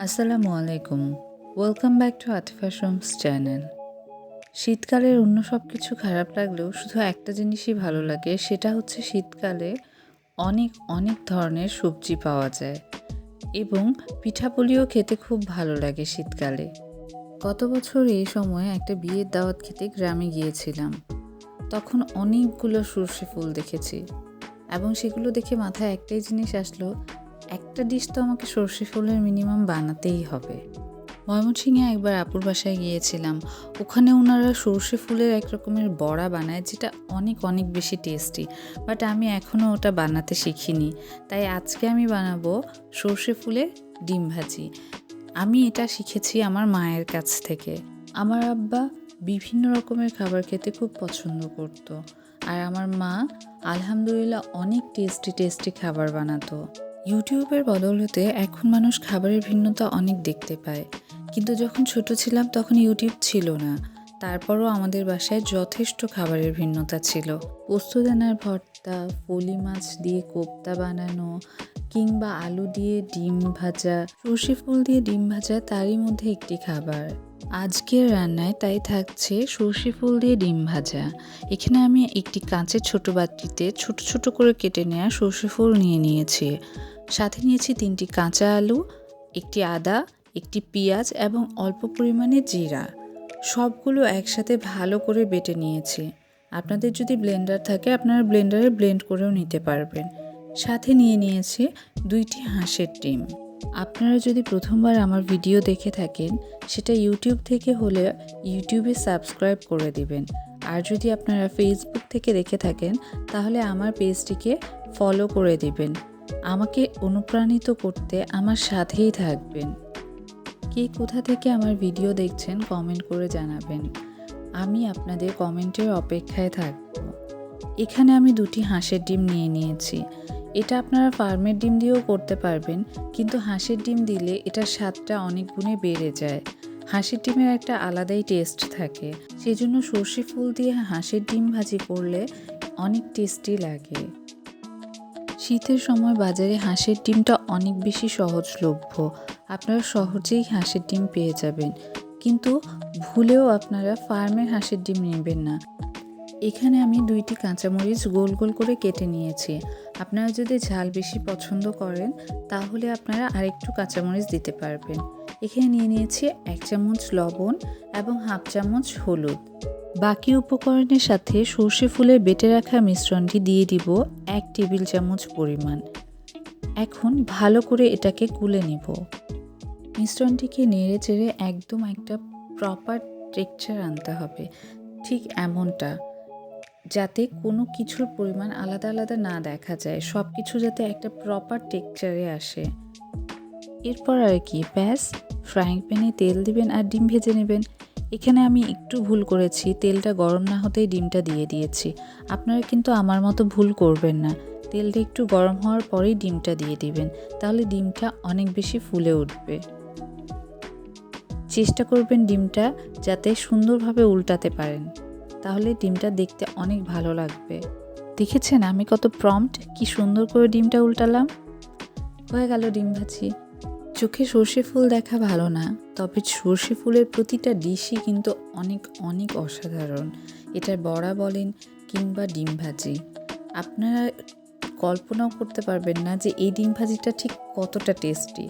আসসালামু আলাইকুম। Welcome back to Atifa channel. শীতকালের অন্য সব কিছু খারাপ লাগলেও শুধু একটা জিনিসই ভালো লাগে, সেটা হচ্ছে শীতকালে অনেক অনেক ধরনের সবজি পাওয়া যায় এবং পিঠাপুলিও খেতে খুব ভালো লাগে শীতকালে। গত বছর এই সময় একটা বিয়ের দাওয়াত খেতে গ্রামে গিয়েছিলাম। তখন অনেকগুলো সর্ষে ফুল দেখেছি এবং সেগুলো দেখে মাথায় একটাই জিনিস আসলো, একটা ডিশ তো আমাকে সর্ষে ফুলের মিনিমাম বানাতেই হবে। ময়মনসিংহে একবার আপুর বাসায় গিয়েছিলাম। ওখানে ওনারা সর্ষে ফুলের এক রকমের বড়া বানায়, যেটা অনেক অনেক বেশি টেস্টি, বাট আমি এখনও ওটা বানাতে শিখিনি। তাই আজকে আমি বানাবো সর্ষে ফুলের ডিম ভাজি। আমি এটা শিখেছি আমার মায়ের কাছ থেকে। আমার আব্বা বিভিন্ন রকমের খাবার খেতে খুব পছন্দ করত, আর আমার মা আলহামদুলিল্লাহ অনেক টেস্টি টেস্টি খাবার বানাতো। ইউটিউবের বদৌলতে এখন মানুষ খাবারের ভিন্নতা অনেক দেখতে পায়, কিন্তু যখন ছোট ছিলাম তখন ইউটিউব ছিল না। তারপরও আমাদের বাসায় যথেষ্ট খাবারের ভিন্নতা ছিল। পোস্তদানার ভর্তা, ফলি মাছ দিয়ে কোপ্তা বানানো, কিংবা আলু দিয়ে ডিম ভাজা, সর্ষে ফুল দিয়ে ডিম ভাজা তারই মধ্যে একটি খাবার। আজকের রান্নায় তাই থাকছে সর্ষে ফুল দিয়ে ডিম ভাজা। এখানে আমি একটি কাঁচের ছোট বাটিতে ছোট ছোট করে কেটে নেওয়া সর্ষে ফুল নিয়ে নিয়েছি। সাথে নিয়েছি 3টি কাঁচা আলু, একটি আদা, একটি পেঁয়াজ এবং অল্প পরিমাণে জিরা। সবগুলো একসাথে ভালো করে বেটে নিয়েছি। আপনাদের যদি ব্লেন্ডার থাকে আপনারা ব্লেন্ডারে ব্লেন্ড করেও নিতে পারবেন। সাথে নিয়ে নিয়েছি 2টি হাঁসের ডিম। আপনারা যদি প্রথমবার আমার ভিডিও দেখে থাকেন, সেটা ইউটিউব থেকে হলে ইউটিউবে সাবস্ক্রাইব করে দিবেন। আর যদি আপনারা ফেসবুক থেকে দেখে থাকেন তাহলে আমার পেজটিকে ফলো করে দিবেন। আমাকে অনুপ্রাণিত করতে আমার সাথেই থাকবেন। কে কোথা থেকে আমার ভিডিও দেখছেন কমেন্ট করে জানাবেন। আমি আপনাদের কমেন্টের অপেক্ষায় থাকব। এখানে আমি 2টি হাঁসের ডিম নিয়ে নিয়েছি। এটা আপনারা ফার্মের ডিম দিয়েও করতে পারবেন, কিন্তু হাঁসের ডিম দিলে এটার স্বাদটা অনেক গুণে বেড়ে যায়। হাঁসের ডিমের একটা আলাদাই টেস্ট থাকে, সেজন্য সর্ষে ফুল দিয়ে হাঁসের ডিম ভাজি করলে অনেক টেস্টি লাগে। শীতের সময় বাজারে হাঁসের ডিমটা অনেক বেশি সহজলভ্য। আপনারা সহজেই হাঁসের ডিম পেয়ে যাবেন, কিন্তু ভুলেও আপনারা ফার্মের হাঁসের ডিম নেবেন না। এখানে আমি 2টি কাঁচামরিচ গোল গোল করে কেটে নিয়েছি। আপনারা যদি ঝাল বেশি পছন্দ করেন তাহলে আপনারা আরেকটু কাঁচামরিচ দিতে পারবেন। এখানে নিয়ে নিয়েছি 1 চামচ লবণ এবং 1/2 চামচ হলুদ। বাকি উপকরণের সাথে সর্ষে ফুলের বেটে রাখা মিশ্রণটি দিয়ে দিব 1 টেবিল চামচ পরিমাণ। এখন ভালো করে এটাকে গুলে নিব। মিশ্রণটিকে নেড়ে চেড়ে একদম একটা প্রপার টেক্সচার আনতে হবে, ঠিক এমনটা, যাতে কোনো কিছুর পরিমাণ আলাদা আলাদা না দেখা যায়, সব কিছু যাতে একটা প্রপার টেক্সচারে আসে। এরপর আর কি, ব্যাস, ফ্রাইং প্যানে তেল দিবেন আর ডিম ভেজে নেবেন। এখানে আমি একটু ভুল করেছি, তেলটা গরম না হতেই ডিমটা দিয়ে দিয়েছি। আপনারা কিন্তু আমার মতো ভুল করবেন না, তেলটা একটু গরম হওয়ার পরেই ডিমটা দিয়ে দিবেন, তাহলে ডিমটা অনেক বেশি ফুলে উঠবে। চেষ্টা করবেন ডিমটা যাতে সুন্দরভাবে উল্টাতে পারেন, তাহলে ডিমটা দেখতে অনেক ভালো লাগবে। দেখেছেন আমি কত প্রম্পট, কি সুন্দর করে ডিমটা উল্টালাম। হয়ে গেল ডিম ভাজি। চোখে সর্ষে ফুল দেখা ভালো না, তবে সর্ষে ফুলের প্রতিটা ডিশই কিন্তু অনেক অনেক অসাধারণ। এটার বড়া বলেন কিংবা ডিম ভাজি, আপনারা কল্পনাও করতে পারবেন না যে এই ডিম ভাজিটা ঠিক কতটা টেস্টি।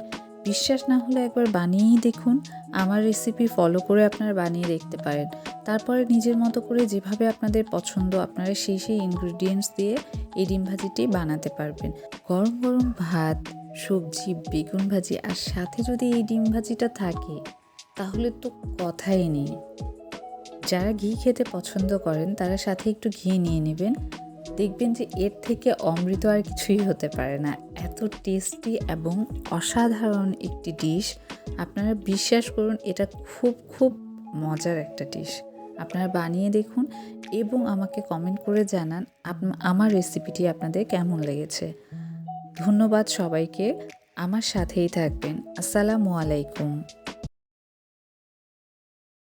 বিশ্বাস না হলে একবার বানিয়েই দেখুন। আমার রেসিপি ফলো করে আপনারা বানিয়ে দেখতে পারেন। তারপরে নিজের মতো করে যেভাবে আপনাদের পছন্দ আপনারা সেই ইনগ্রিডিয়েন্টস দিয়ে এই ডিম ভাজিটি বানাতে পারবেন। গরম গরম ভাত, সবজি, বেগুন ভাজি আর সাথে যদি এই ডিম ভাজিটা থাকে তাহলে তো কথাই নেই। যারা ঘি খেতে পছন্দ করেন তারা সাথে একটু ঘি নিয়ে নেবেন, দেখবেন যে এর থেকে অমৃত আর কিছুই হতে পারে না। এত টেস্টি এবং অসাধারণ একটি ডিশ, আপনারা বিশ্বাস করুন এটা খুব খুব মজার একটা ডিশ। আপনারা বানিয়ে দেখুন এবং আমাকে কমেন্ট করে জানান আমার রেসিপিটি আপনাদের কেমন লেগেছে। ধন্যবাদ সবাইকে, আমার সাথেই থাকবেন। আসসালামু আলাইকুম।